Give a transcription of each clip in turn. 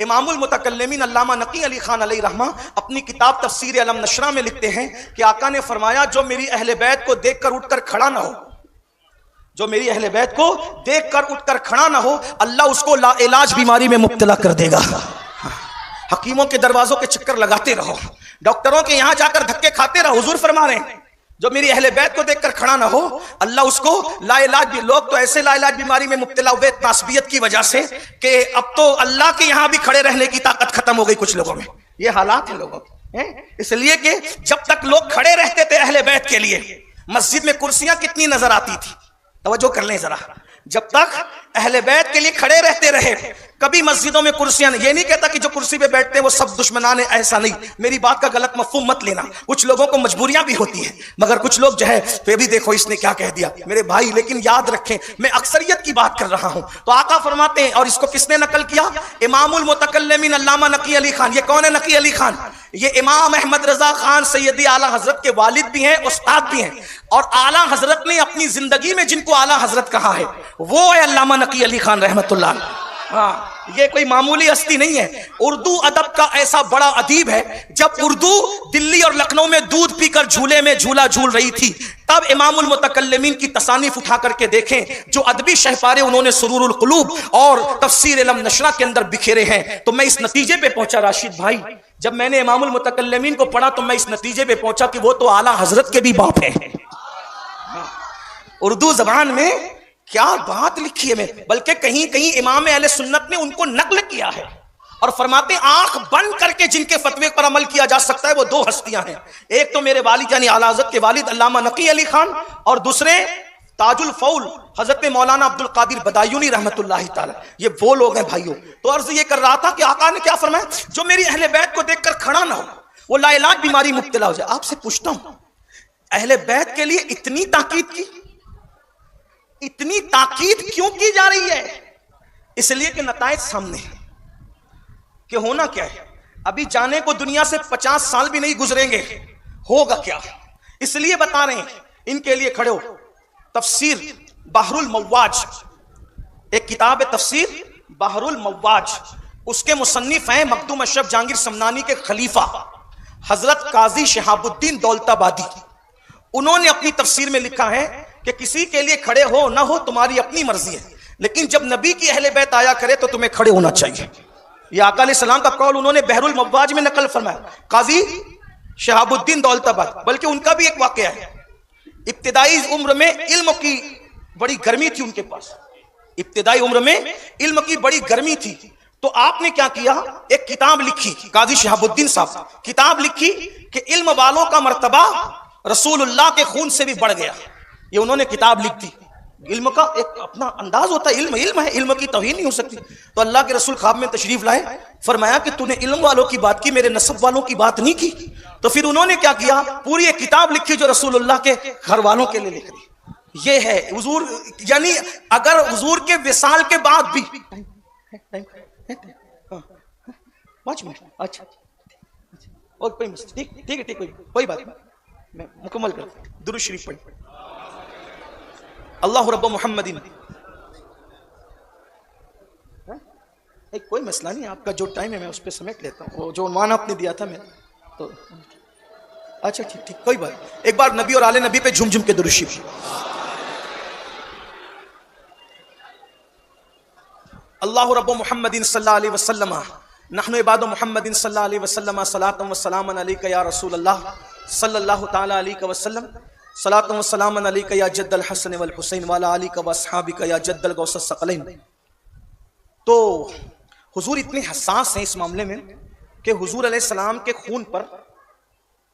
इमामुल मुतकल्लिमीन अल्लामा नकी अली खान अलैहि रहमा अपनी किताब तफसीर अलम नशरा में लिखते हैं कि आका ने फरमाया, जो मेरी अहले बैत को देखकर उठकर खड़ा ना हो, जो मेरी अहले बैत को देखकर उठकर खड़ा ना हो, अल्लाह उसको लाइलाज बीमारी में मुब्तला कर देगा। हकीमों के दरवाजों के चक्कर लगाते रहो, डॉक्टरों के यहां जाकर धक्के खाते रहो। हुजूर फरमा रहे हैं, जो मेरी अहले बैत को देखकर खड़ा ना हो, अल्लाह उसको लाइलाज भी। लोग तो ऐसे लाइलाज बीमारी में मुब्तला हुए तास्बियत की वजह से कि अब तो अल्लाह के यहां भी खड़े रहने की ताकत खत्म हो गई कुछ लोगों में। ये हालात है लोगों के, इसलिए कि जब तक लोग खड़े रहते थे अहले बैत के लिए, मस्जिद में कुर्सियां कितनी नजर आती थी, तवज्जो कर लें जरा। जब तक अहले बैत के लिए खड़े रहते रहे, कभी मस्जिदों में कुर्सियां नहीं। ये नहीं कहता कि जो कुर्सी पे बैठते हैं वो सब दुश्मनान है, ऐसा नहीं। मेरी बात का गलत मफहूम मत लेना। कुछ लोगों को मजबूरियां भी होती हैं, मगर कुछ लोग जो है फिर भी देखो इसने क्या कह दिया मेरे भाई। लेकिन याद रखें, मैं अक्सरियत की बात कर रहा हूं। तो आका फरमाते हैं, और इसको किसने नकल किया? इमामुल मुतकल्लिमीन अल्लामा नकी अली खान। ये कौन है नकी अली खान? ये इमाम अहमद रजा खान सैयदी आला हजरत के वालिद भी हैं, उस्ताद भी हैं। और आला हजरत ने अपनी जिंदगी में जिनको आला हजरत कहा है वो है अल्लामा नकी अली खान रहमतुल्लाह। हाँ, ये कोई मामूली हस्ती नहीं है। उर्दू अदब का ऐसा बड़ा अदीब है, जब उर्दू दिल्ली और लखनऊ में दूध पीकर झूले में झूला झूल रही थी, तब इमामुल मुतकल्लिमीन की तसानीफ उठा करके देखें, जो अदबी शहपारे उन्होंने सुरूरुल कुलूब और तफसीर अलम नशरा के अंदर बिखेरे हैं। तो मैं इस नतीजे पे पहुंचा राशिद भाई, जब मैंने इमामुल मुतकल्लिमीन को पढ़ा तो मैं इस नतीजे पे पहुंचा कि वो तो आला हजरत के भी बाप है। उर्दू जबान में क्या बात लिखी है मैं, बल्कि कहीं कहीं इमाम अहले सुन्नत ने उनको नकल किया है और फरमाते आंख बंद करके जिनके फतवे पर अमल किया जा सकता है वो दो हस्तियां हैं। एक तो मेरे वालिद यानी आला हज़रत के वालिद अल्लामा नकी अली खान, और दूसरे ताजुल फौल हजरत मौलाना अब्दुल कादिर बदायूनी रहमतुल्लाहि ताला। ये वो लोग हैं भाइयों। तो अर्ज ये कर रहा था कि आका ने क्या फरमाया, जो मेरी अहले बैत को देखकर खड़ा ना हो, वो लाइलाज बीमारी मुब्तला हो जाए। आपसे पूछता हूं, अहले बैत के लिए इतनी ताकीद की, इतनी ताकीद क्यों की जा रही है? इसलिए कि नताइज सामने है कि होना क्या है। अभी जाने को दुनिया से 50 साल भी नहीं गुजरेंगे, होगा क्या, इसलिए बता रहे हैं। इनके लिए खड़े हो। तफसीर बहरुल मव्वाज, एक किताब है तफसीर बहरुल मव्वाज, उसके मुसन्निफ हैं मखदूम अशरफ जहांगीर समनानी के खलीफा हजरत काजी शहाबुद्दीन दौलताबादी। उन्होंने अपनी तफसीर में लिखा है कि किसी के लिए खड़े हो ना हो तुम्हारी अपनी मर्जी है, लेकिन जब नबी की अहले बैत आया करे तो तुम्हें खड़े होना चाहिए। यह आका अलैहिस्सलाम का कौल उन्होंने बहरुल मव्वाज में नकल फरमाया, काजी शहाबुद्दीन दौलताबाद। बल्कि उनका भी एक वाकया है। इब्तिदाई उम्र में इल्म की बड़ी गर्मी थी उनके पास, इब्तिदाई उम्र में इल्म की बड़ी गर्मी थी। तो आपने क्या किया, एक किताब लिखी, काजी शहाबुद्दीन साहब किताब लिखी कि इल्म वालों का मर्तबा रसूलुल्लाह के खून से भी बढ़ गया। ये उन्होंने किताब लिख दी। इल्म का एक अपना अंदाज होता है, इल्म इल्म है, इल्म की तौहीन नहीं हो सकती। तो अल्लाह के रसूल ख्वाब में तशरीफ लाए, फरमाया कि तूने इल्म वालों की बात की, मेरे नसब वालों की बात नहीं की। तो फिर उन्होंने क्या किया, पूरी एक किताब लिखी जो रसूलुल्लाह के घर वालों के लिए लिख दी। ये है हुजूर, यानी अगर हुजूर के विसाल के बाद भी 5 मिनट, अच्छा और कोई ठीक ठीक है, ठीक कोई बात नहीं, मैं मुकम्मल करता हूं। दुरूद शरीफ पढ़। अल्लाह रब्ब मुहम्मदिन। कोई मसला नहीं, आपका जो टाइम है मैं उस पर समेट लेता हूँ। वो जो मान आपने दिया था मैं तो अच्छा ठीक ठीक कोई बात। एक बार नबी और आले नबी पे झुम झुम के दुरूद शरीफ। अल्लाह रब्ब मुहम्मदिन सल्लल्लाहु अलैहि वसल्लम नहनु इबादु मुहम्मदिन सल्लल्लाहु अलैहि वसल्लम सलातन व सलामन अलैका या रसूल अल्लाह सल्लल्लाहु तआला अलैहि वसल्लम सलातन व सलामन अलैका या जद्दल हसन वल हुसैन वाला अलीका व अस्हाबिका या जद्दल गौसस सकलैन। तो हुजूर इतने हसास हैं इस मामले में कि हुजूर अलैहिस्सलाम के खून पर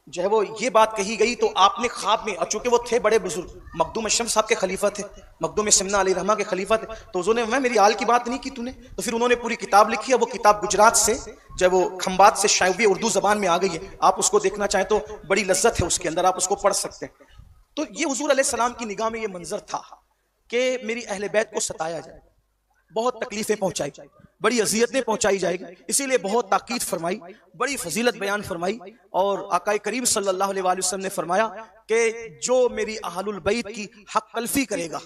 जो है वो ये बात कही गई तो आपने ख्वाब में, और चूंकि वो थे बड़े बुजुर्ग, मखदूम अशरफ साहब के खलीफा थे, मखदूम सिमना अली रहमा के खलीफा थे, तो उन्होंने मैं मेरी आल की बात नहीं की तूने। तो फिर उन्होंने पूरी किताब लिखी है। वो किताब गुजरात से जब वो खंबात से शायद भी उर्दू जबान में आ गई है। आप उसको देखना चाहें तो बड़ी लज्जत है उसके अंदर, आप उसको पढ़ सकते हैं। तो ये हुजूर अलैहिस्सलाम की निगाह में ये मंजर था कि मेरी अहले बैत को सताया जाए, बहुत तकलीफें पहुंचाई, बड़ी अजियतें पहुंचाई जाएगी, इसीलिए बहुत ताकीद फरमाई, बड़ी फजीलत बयान फरमाई। और आका करीम सल्लल्लाहु अलैहि वसल्लम ने फरमाया कि जो मेरी अहलुल बैत की हक तलफी करेगा,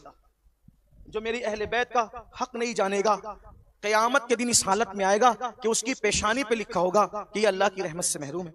जो मेरी अहले बैत का हक नहीं जानेगा, क़यामत के दिन इस हालत में आएगा कि उसकी पेशानी पे लिखा होगा कि ये अल्लाह की रहमत से महरूम है।